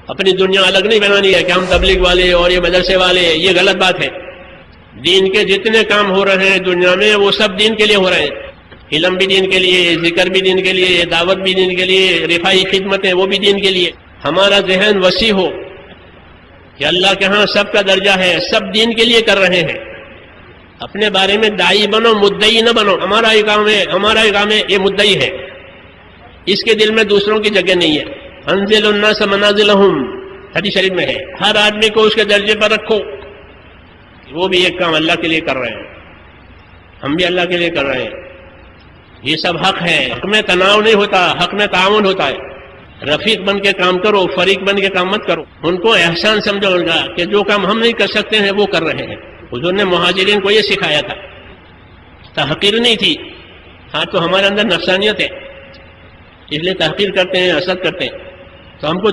اپنی دنیا الگ نہیں بنانی ہے کہ ہم تبلیغ والے اور یہ مدرسے والے، یہ غلط بات ہے۔ دین کے جتنے کام ہو رہے ہیں دنیا میں وہ سب دین کے لیے ہو رہے ہیں، علم بھی دین کے لیے، ذکر بھی دین کے لیے، دعوت بھی دین کے لیے، رفاہی خدمتیں وہ بھی دین کے لیے۔ ہمارا ذہن وسیع ہو کہ اللہ کے ہاں سب کا درجہ ہے، سب دین کے لیے کر رہے ہیں۔ اپنے بارے میں داعی بنو، مدعی نہ بنو۔ ہمارا یہ کام ہے، یہ مدعی ہے، اس کے دل میں دوسروں کی جگہ نہیں ہے۔ انزل الناس منازلہم، حدیث شریف میں ہے، ہر آدمی کو اس کے درجے پر رکھو۔ وہ بھی ایک کام اللہ کے لیے کر رہے ہیں، ہم بھی اللہ کے لیے کر رہے ہیں۔ یہ سب حق ہے، حق میں تناؤ نہیں ہوتا، حق میں تعاون ہوتا ہے۔ رفیق بن کے کام کرو، فریق بن کے کام مت کرو۔ ان کو احسان سمجھو ان کا کہ جو کام ہم نہیں کر سکتے ہیں وہ کر رہے ہیں۔ حضور نے مہاجرین کو یہ سکھایا تھا، تحقیر نہیں تھی۔ ہاں تو ہمارے اندر نفسانیت ہے، اس لیے تحقیر کرتے ہیں، حسد کرتے ہیں۔ تو ہم کو